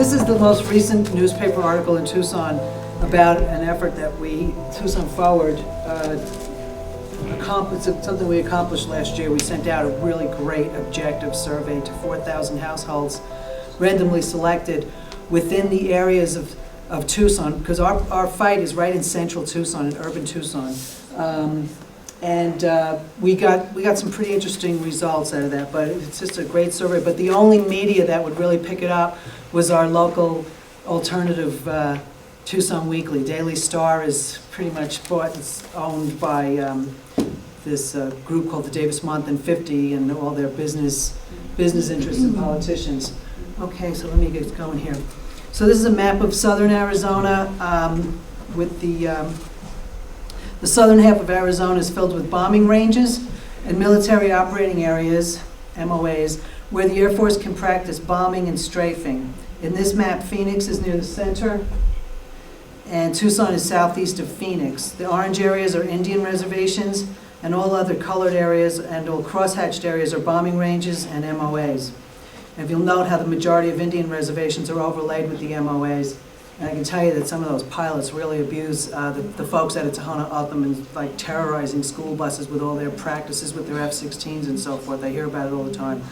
This is the most recent newspaper article in Tucson about an effort that Tucson Forward, accomplished, something we accomplished last year. We sent out a really great objective survey to 4,000 households, randomly selected within the areas of Tucson, because our fight is right in central Tucson, in urban Tucson. We got some pretty interesting results out of that, but it's just a great survey. But the only media that would really pick it up was our local alternative Tucson Weekly. Daily Star is pretty much bought and owned by this group called the Davis Month and 50 and all their business interests and politicians. Okay, so let me get going here. So this is a map of southern Arizona with the southern half of Arizona is filled with bombing ranges and military operating areas, MOAs, where the Air Force can practice bombing and strafing. In this map, Phoenix is near the center, and Tucson is southeast of Phoenix. The orange areas are Indian reservations, and all other colored areas and all crosshatched areas are bombing ranges and MOAs. And if you'll note how the majority of Indian reservations are overlaid with the MOAs. And I can tell you that some of those pilots really abuse the folks out at Tohono O'odham and like terrorizing school buses with all their practices with their F-16s and so forth. I hear about it all the time.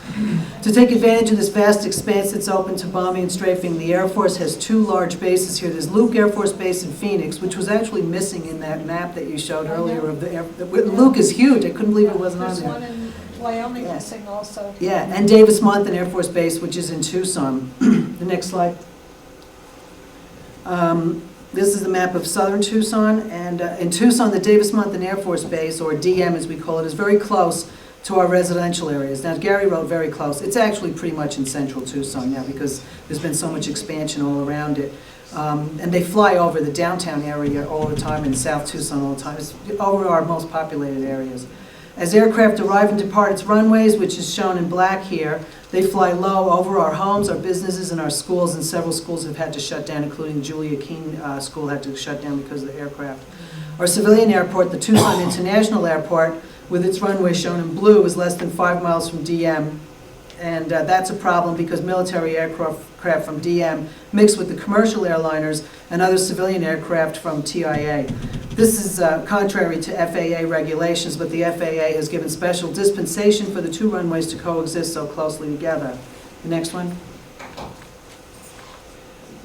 To take advantage of this vast expanse that's open to bombing and strafing, the Air Force has two large bases here. There's Luke Air Force Base in Phoenix, which was actually missing in that map that you showed earlier of the Luke is huge. I couldn't believe it wasn't on there. There's one in Wyoming missing also. Yeah, and Davis Month Air Force Base, which is in Tucson. The next slide. This is the map of southern Tucson, and in Tucson, the Davis Month Air Force Base, or DM as we call it, is very close to our residential areas. Now, Gary Road, very close. It's actually pretty much in central Tucson now because there's been so much expansion all around it. And they fly over the downtown area all the time, in South Tucson all the time. It's over our most populated areas. As aircraft arrive and depart its runways, which is shown in black here, they fly low over our homes, our businesses, and our schools, and several schools have had to shut down, including Julia Keene School had to shut down because of the aircraft. Our civilian airport, the Tucson International Airport, with its runway shown in blue, is less than 5 miles from DM, and that's a problem because military aircraft from DM mix with the commercial airliners and other civilian aircraft from TIA. This is contrary to FAA regulations, but the FAA has given special dispensation for the two runways to coexist so closely together. The next one.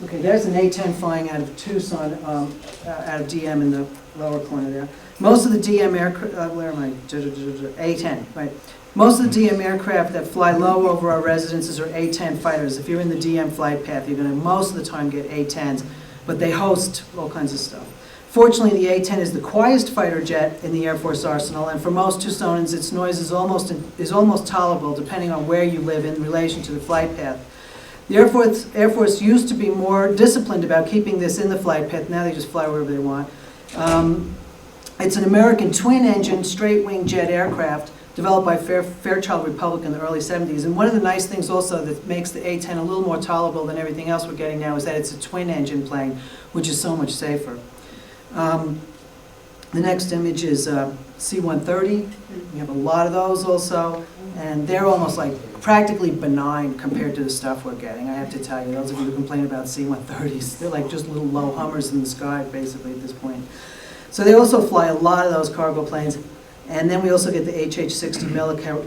Okay, there's an A-10 flying out of Tucson, out of DM in the lower corner there. Most of the DM aircraft, where am I? A-10, right. Most of the DM aircraft that fly low over our residences are A-10 fighters. If you're in the DM flight path, you're going to most of the time get A-10s, but they host all kinds of stuff. Fortunately, the A-10 is the quietest fighter jet in the Air Force arsenal, and for most Tucsonans, its noise is almost tolerable, depending on where you live in relation to the flight path. The Air Force used to be more disciplined about keeping this in the flight path. Now they just fly wherever they want. It's an American twin-engine, straight-wing jet aircraft developed by Fairchild Republic in the early 70s. And one of the nice things also that makes the A-10 a little more tolerable than everything else we're getting now is that it's a twin-engine plane, which is so much safer. The next image is C-130. We have a lot of those also, and they're almost like practically benign compared to the stuff we're getting. I have to tell you, those of you who complain about C-130s, they're like just little low Hummers in the sky, basically, at this point. So they also fly a lot of those cargo planes. And then we also get the HH-60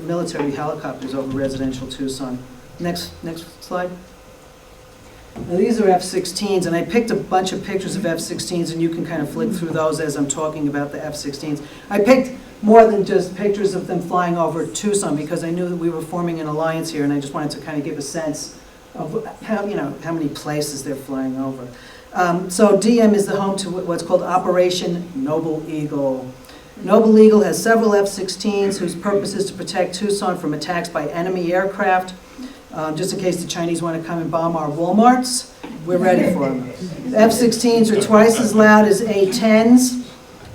military helicopters over residential Tucson. Next slide. Now these are F-16s, and I picked a bunch of pictures of F-16s, and you can kind of flick through those as I'm talking about the F-16s. I picked more than just pictures of them flying over Tucson because I knew that we were forming an alliance here, and I just wanted to kind of give a sense of how many places they're flying over. So DM is the home to what's called Operation Noble Eagle. Noble Eagle has several F-16s whose purpose is to protect Tucson from attacks by enemy aircraft. Just in case the Chinese want to come and bomb our Walmarts, we're ready for them. The F-16s are twice as loud as A-10s,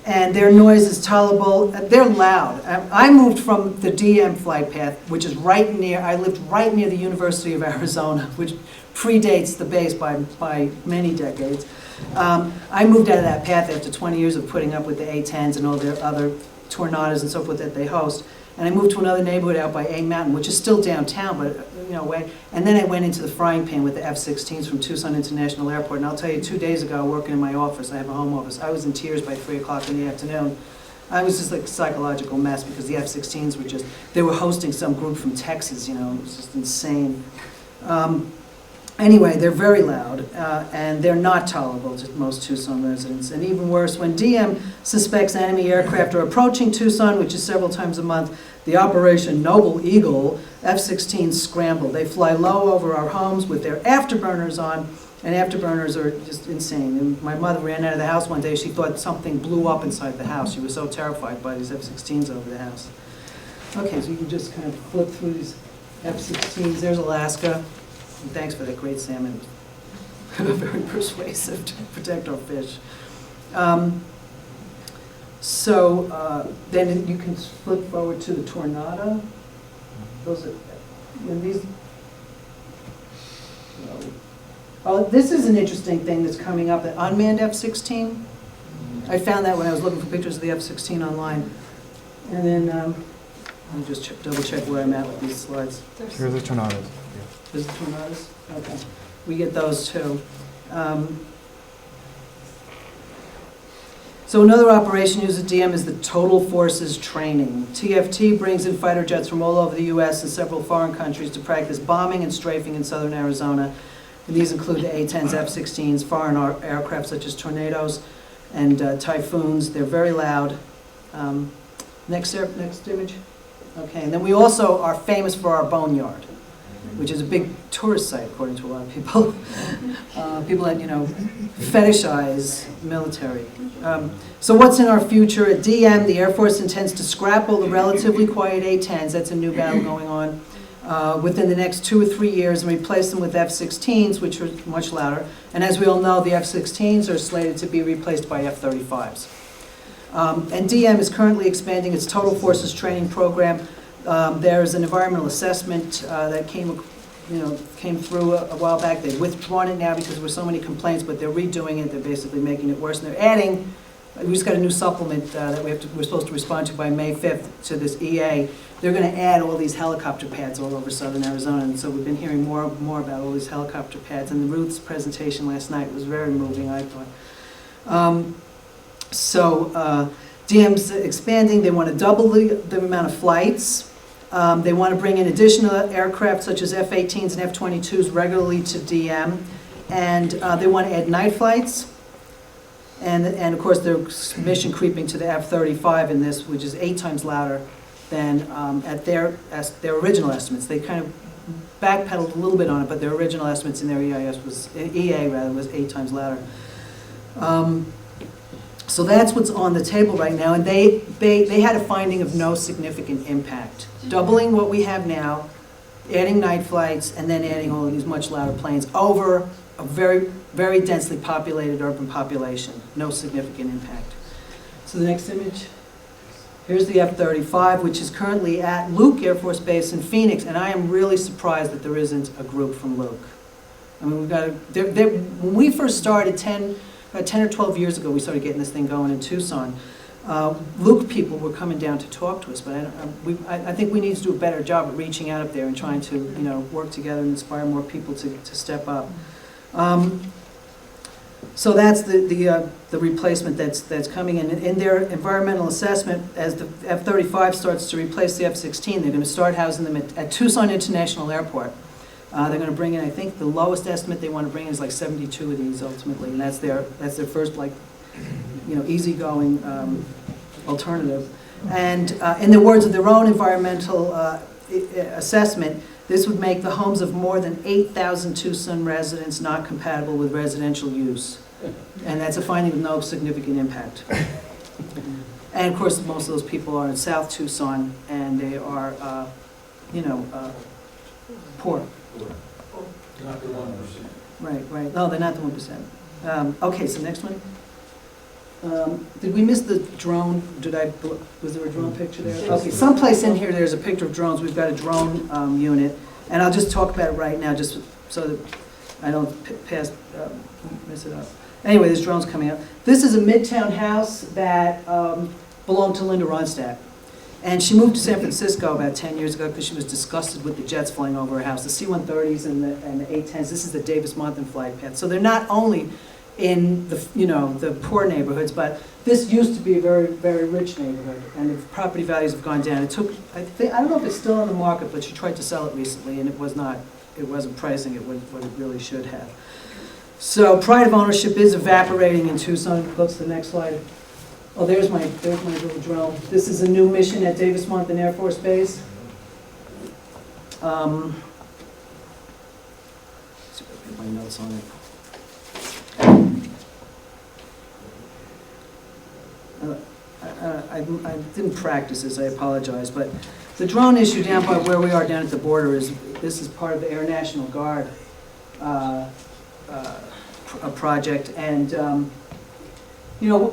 and their noise is tolerable. They're loud. I moved from the DM flight path, which is I lived right near the University of Arizona, which predates the base by many decades. I moved out of that path after 20 years of putting up with the A-10s and all the other tornadoes and so forth that they host. And I moved to another neighborhood out by A Mountain, which is still downtown, but, and then I went into the frying pan with the F-16s from Tucson International Airport. And I'll tell you, 2 days ago, working in my office, I have a home office, I was in tears by 3 o'clock in the afternoon. I was just like a psychological mess because the F-16s were just, they were hosting some group from Texas, it was just insane. Anyway, they're very loud, and they're not tolerable to most Tucson residents. And even worse, when DM suspects enemy aircraft are approaching Tucson, which is several times a month, the Operation Noble Eagle F-16s scramble. They fly low over our homes with their afterburners on, and afterburners are just insane. And my mother ran out of the house one day. She thought something blew up inside the house. She was so terrified by these F-16s over the house. Okay, so you can just kind of flip through these F-16s. There's Alaska. And thanks for that great salmon. Very persuasive to protect our fish. Then you can flip forward to the tornado. Those are, when these, this is an interesting thing that's coming up, the unmanned F-16. I found that when I was looking for pictures of the F-16 online. And then, let me just double check where I'm at with these slides. Here's the tornadoes. There's the tornadoes? Okay. We get those too. So another operation used at DM is the Total Forces Training. TFT brings in fighter jets from all over the U.S. and several foreign countries to practice bombing and strafing in southern Arizona. And these include the A-10s, F-16s, foreign aircraft such as tornadoes and typhoons. They're very loud. Next image. Okay, and then we also are famous for our boneyard, which is a big tourist site, according to a lot of people. People that, fetishize military. So what's in our future? At DM, the Air Force intends to scrap all the relatively quiet A-10s, that's a new battle going on, within the next 2 or 3 years and replace them with F-16s, which are much louder. And as we all know, the F-16s are slated to be replaced by F-35s. And DM is currently expanding its Total Forces Training program. There's an environmental assessment that came through a while back. They've withdrawn it now because there were so many complaints, but they're redoing it. They're basically making it worse. And they're adding, we just got a new supplement that we're supposed to respond to by May 5th to this EA. They're going to add all these helicopter pads all over southern Arizona. And so we've been hearing more about all these helicopter pads. And Ruth's presentation last night was very moving, I thought. DM's expanding. They want to double the amount of flights. They want to bring in additional aircraft such as F-18s and F-22s regularly to DM. And they want to add night flights. And of course, they're mission creeping to the F-35 in this, which is 8 times louder than at their original estimates. They kind of backpedaled a little bit on it, but their original estimates in their EA was 8 times louder. So that's what's on the table right now, and they had a finding of no significant impact. Doubling what we have now, adding night flights, and then adding all of these much louder planes over a very, very densely populated urban population. No significant impact. So the next image. Here's the F-35, which is currently at Luke Air Force Base in Phoenix, and I am really surprised that there isn't a group from Luke. I mean, when we first started 10 or 12 years ago, we started getting this thing going in Tucson. Luke people were coming down to talk to us, but I think we need to do a better job at reaching out up there and trying to work together and inspire more people to step up. So that's the replacement that's coming in. In their environmental assessment, as the F-35 starts to replace the F-16, they're going to start housing them at Tucson International Airport. They're going to bring in, I think the lowest estimate they want to bring in is like 72 of these ultimately, and that's their first easygoing alternative. And in the words of their own environmental assessment, this would make the homes of more than 8,000 Tucson residents not compatible with residential use. And that's a finding of no significant impact. And of course, most of those people are in South Tucson, and they are, poor. Not the 1%. Right. No, they're not the 1%. Okay, so next one. Did we miss the drone? Was there a drone picture there? Okay, someplace in here there's a picture of drones. We've got a drone unit, and I'll just talk about it right now, just so that I don't mess it up. Anyway, this drone's coming up. This is a midtown house that belonged to Linda Ronstadt. And she moved to San Francisco about 10 years ago because she was disgusted with the jets flying over her house, the C-130s and the A-10s. This is the Davis-Monthan flight path. So they're not only in the, the poor neighborhoods, but this used to be a very, very rich neighborhood, and the property values have gone down. It took, I don't know if it's still on the market, but she tried to sell it recently, and it wasn't pricing it what it really should have. So pride of ownership is evaporating in Tucson. Go to the next slide. Oh, there's my little drone. This is a new mission at Davis-Monthan Air Force Base. Let's see if I can get my notes on it. I didn't practice this, I apologize, but the drone issue down by where we are down at the border this is part of the Air National Guard a project, and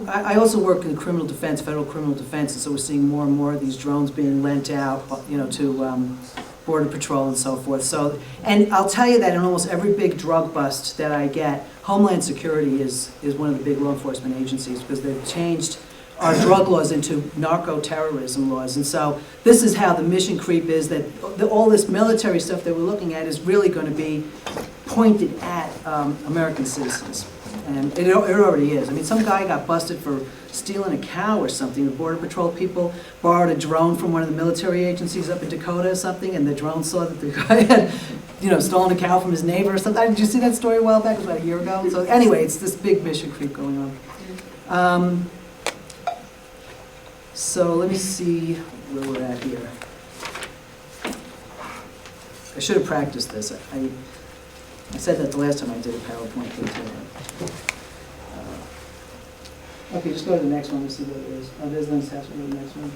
I also work in criminal defense, federal criminal defense, and so we're seeing more and more of these drones being lent out, to Border Patrol and so forth. So, and I'll tell you that in almost every big drug bust that I get, Homeland Security is one of the big law enforcement agencies because they've changed our drug laws into narco-terrorism laws. And so this is how the mission creep is, that all this military stuff that we're looking at is really going to be pointed at American citizens. And it already is. I mean, some guy got busted for stealing a cow or something. The Border Patrol people borrowed a drone from one of the military agencies up in Dakota or something, and the drone saw that the guy had, stolen a cow from his neighbor or something. Did you see that story a while back? It was about a year ago. So anyway, it's this big mission creep going on. So let me see where we're at here. I should have practiced this. I said that the last time I did a PowerPoint thing. Okay, just go to the next one and see what it is. Oh, there's Lynn's house. We'll go to the next one.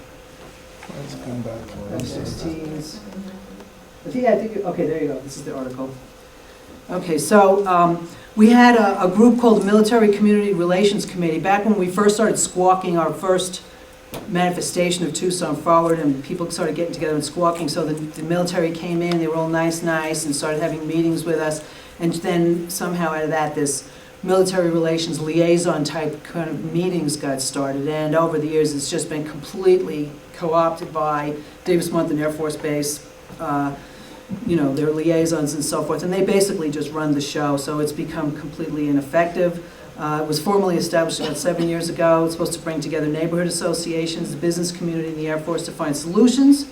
Let's come back. F-16s. I think, okay, there you go. This is the article. Okay, so we had a group called the Military Community Relations Committee. Back when we first started squawking our first manifestation of Tucson forward, and people started getting together and squawking, so the military came in, they were all nice, and started having meetings with us, and then somehow out of that, this military relations liaison type kind of meetings got started, and over the years it's just been completely co-opted by Davis-Monthan Air Force Base, their liaisons and so forth, and they basically just run the show, so it's become completely ineffective. It was formally established about 7 years ago. It's supposed to bring together neighborhood associations, the business community, and the Air Force to find solutions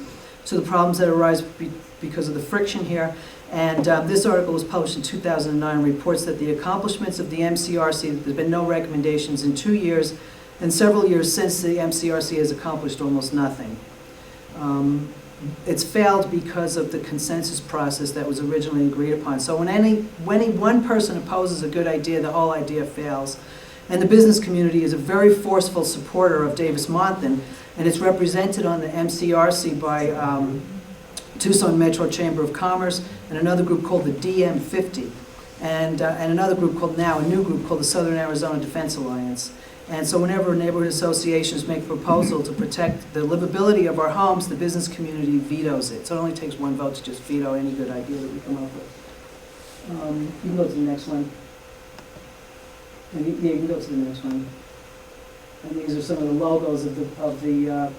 to the problems that arise because of the friction here. And this article was published in 2009 and reports that the accomplishments of the MCRC, there's been no recommendations in 2 years, and several years since the MCRC has accomplished almost nothing. It's failed because of the consensus process that was originally agreed upon. So when any one person opposes a good idea, the whole idea fails. And the business community is a very forceful supporter of Davis-Monthan, and it's represented on the MCRC by Tucson Metro Chamber of Commerce and another group called the DM50, and another group called a new group called the Southern Arizona Defense Alliance. And so whenever neighborhood associations make a proposal to protect the livability of our homes, the business community vetoes it. So it only takes one vote to just veto any good idea that we come up with. You can go to the next one. And you can go to the next one. And these are some of the logos of the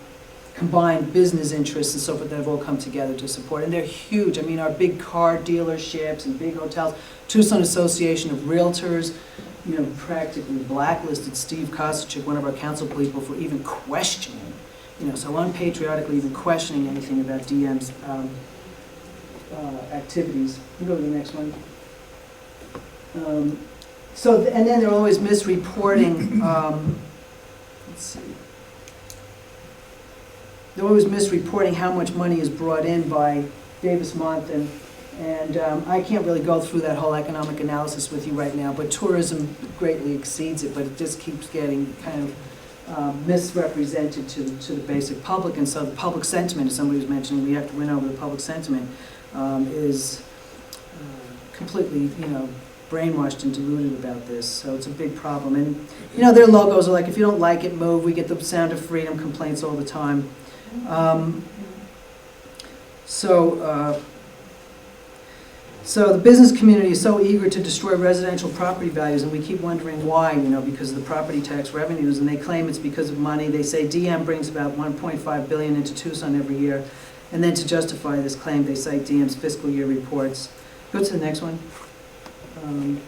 combined business interests and so forth that have all come together to support. And they're huge. I mean, our big car dealerships and big hotels, Tucson Association of Realtors, practically blacklisted Steve Kosachik, one of our council people, for even questioning, so unpatriotically even questioning anything about DM's activities. You can go to the next one. And then they're always misreporting, let's see. They're always misreporting how much money is brought in by Davis-Monthan. And I can't really go through that whole economic analysis with you right now, but tourism greatly exceeds it, but it just keeps getting kind of misrepresented to the basic public. And so the public sentiment, as somebody was mentioning, we have to win over the public sentiment, is completely, brainwashed and deluded about this. So it's a big problem. And, their logos are like, if you don't like it, move. We get the Sound of Freedom complaints all the time. So the business community is so eager to destroy residential property values, and we keep wondering why, because of the property tax revenues, and they claim it's because of money. They say DM brings about $1.5 billion into Tucson every year, and then to justify this claim, they cite DM's fiscal year reports. Go to the next one.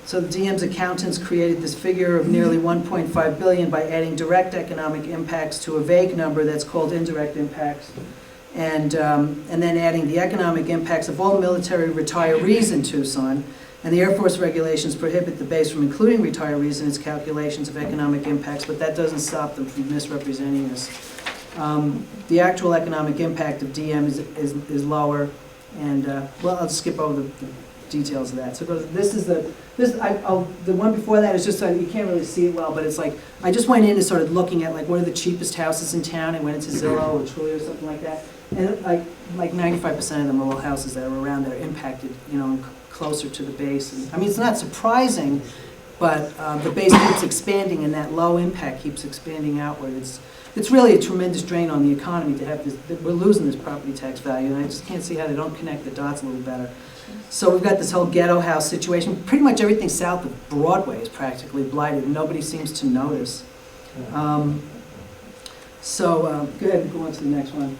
So the DM's accountants created this figure of nearly $1.5 billion by adding direct economic impacts to a vague number that's called indirect impacts, and then adding the economic impacts of all military retirees in Tucson. And the Air Force regulations prohibit the base from including retirees in its calculations of economic impacts, but that doesn't stop them from misrepresenting this. The actual economic impact of DM is lower, and well, I'll skip over the details of that. So the one before that is just, you can't really see it well, but it's like, I just went in and started looking at like what are the cheapest houses in town, and went into Zillow or Trulia or something like that, and like 95% of them are all houses that are around that are impacted, closer to the base. And, I mean, it's not surprising, but the base keeps expanding, and that low impact keeps expanding outward. It's really a tremendous drain on the economy to have this. We're losing this property tax value, and I just can't see how they don't connect the dots a little better. So we've got this whole ghetto house situation. Pretty much everything south of Broadway is practically blighted, and nobody seems to notice. Go ahead and go on to the next one.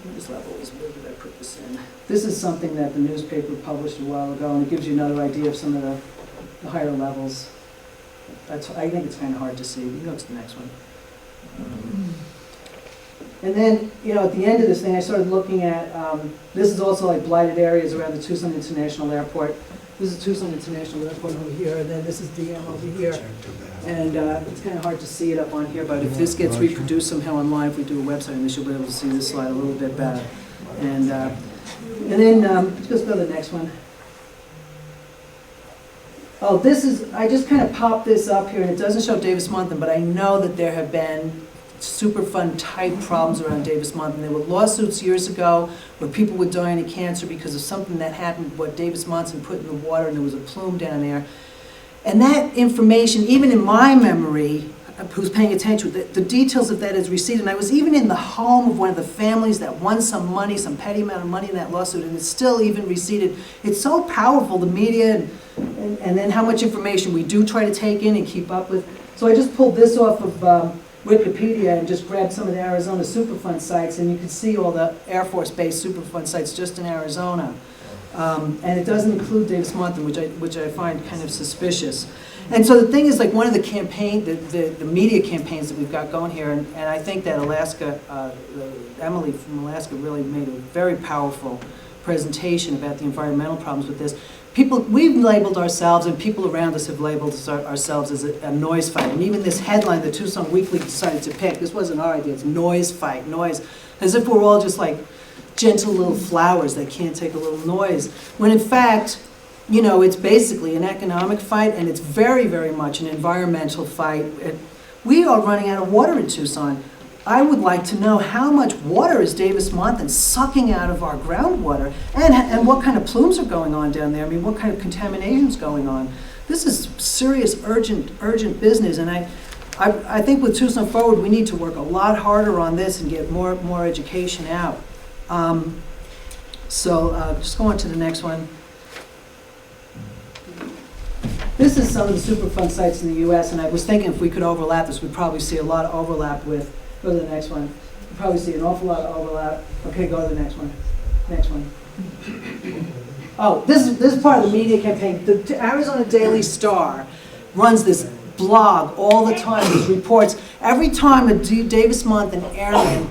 Noise levels, where did I put this in? This is something that the newspaper published a while ago, and it gives you another idea of some of the higher levels. I think it's kind of hard to see. You can go to the next one. And then, at the end of this thing, I started looking at, this is also like blighted areas around the Tucson International Airport. This is Tucson International Airport over here, and then this is DM over here. And it's kind of hard to see it up on here, but if this gets reproduced somehow online, if we do a website on this, you'll be able to see this slide a little bit better. And then, let's just go to the next one. Oh, this is, I just kind of popped this up here, and it doesn't show Davis-Monthan, but I know that there have been Superfund type problems around Davis-Monthan. There were lawsuits years ago where people were dying of cancer because of something that happened, what Davis-Monthan put in the water, and there was a plume down there. And that information, even in my memory, who's paying attention, the details of that is receded. And I was even in the home of one of the families that won some money, some petty amount of money in that lawsuit, and it's still even receded. It's so powerful, the media, and then how much information we do try to take in and keep up with. So I just pulled this off of Wikipedia and just grabbed some of the Arizona Superfund sites, and you can see all the Air Force-based Superfund sites just in Arizona. And it doesn't include Davis-Monthan, which I find kind of suspicious. And so the thing is, like, one of the campaign, the media campaigns that we've got going here, and I think that Alaska, Emily from Alaska really made a very powerful presentation about the environmental problems with this. We've labeled ourselves, and people around us have labeled ourselves as a noise fight. And even this headline the Tucson Weekly decided to pick, this wasn't our idea, it's noise fight, noise, as if we're all just like gentle little flowers that can't take a little noise. When in fact, it's basically an economic fight, and it's very, very much an environmental fight. We are running out of water in Tucson. I would like to know how much water is Davis-Monthan sucking out of our groundwater, and what kind of plumes are going on down there. I mean, what kind of contamination is going on. This is serious, urgent business, and I think with Tucson Forward, we need to work a lot harder on this and get more education out. Just go on to the next one. This is some of the Superfund sites in the U.S., and I was thinking if we could overlap this, we'd probably see a lot of overlap with. Go to the next one. You probably see an awful lot of overlap. Okay, go to the next one. Next one. Oh, this is part of the media campaign. The Arizona Daily Star runs this blog all the time, these reports. Every time a Davis-Monthan airman,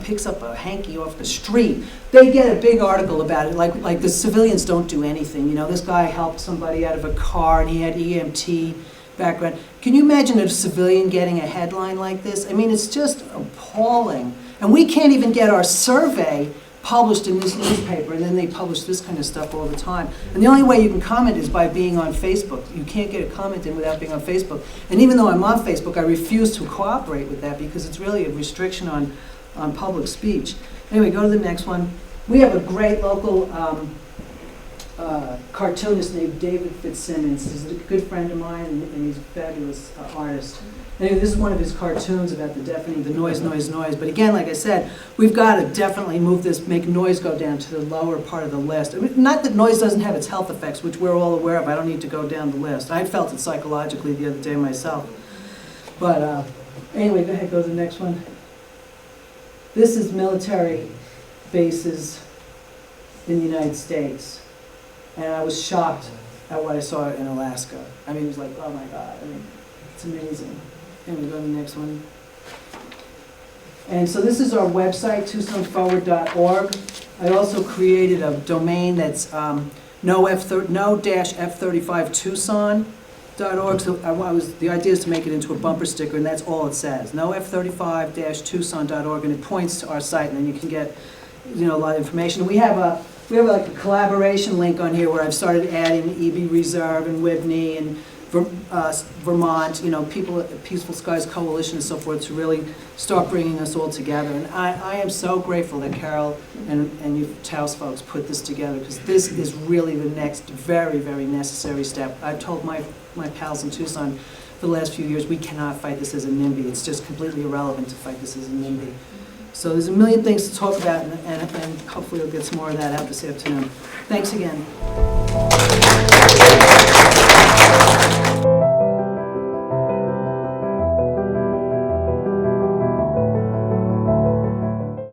picks up a hanky off the street, they get a big article about it, like the civilians don't do anything. This guy helped somebody out of a car, and he had EMT background. Can you imagine a civilian getting a headline like this? I mean, it's just appalling. And we can't even get our survey published in this newspaper, and then they publish this kind of stuff all the time. And the only way you can comment is by being on Facebook. You can't get a comment in without being on Facebook. And even though I'm on Facebook, I refuse to cooperate with that because it's really a restriction on public speech. Anyway, go to the next one. We have a great local cartoonist named David Fitzsimmons. He's a good friend of mine, and he's a fabulous artist. Anyway, this is one of his cartoons about the deafening, the noise. But again, like I said, we've got to definitely move this, make noise go down to the lower part of the list. I mean, not that noise doesn't have its health effects, which we're all aware of. I don't need to go down the list. I felt it psychologically the other day myself. But anyway, go ahead, go to the next one. This is military bases in the United States. And I was shocked at what I saw in Alaska. I mean, it was like, oh my God, I mean, it's amazing. And we go to the next one. And so this is our website, TucsonForward.org. I also created a domain that's no-F35Tucson.org. So the idea is to make it into a bumper sticker, and that's all it says. No-F35-Tucson.org, and it points to our site, and then you can get, a lot of information. We have like a collaboration link on here where I've started adding EB Reserve and Whitney and Vermont, people at Peaceful Skies Coalition and so forth, to really start bringing us all together. And I am so grateful that Carol and you Taos folks put this together, because this is really the next very, very necessary step. I've told my pals in Tucson for the last few years, we cannot fight this as a NIMBY. It's just completely irrelevant to fight this as a NIMBY. So there's a million things to talk about, and hopefully we'll get some more of that out this afternoon. Thanks again.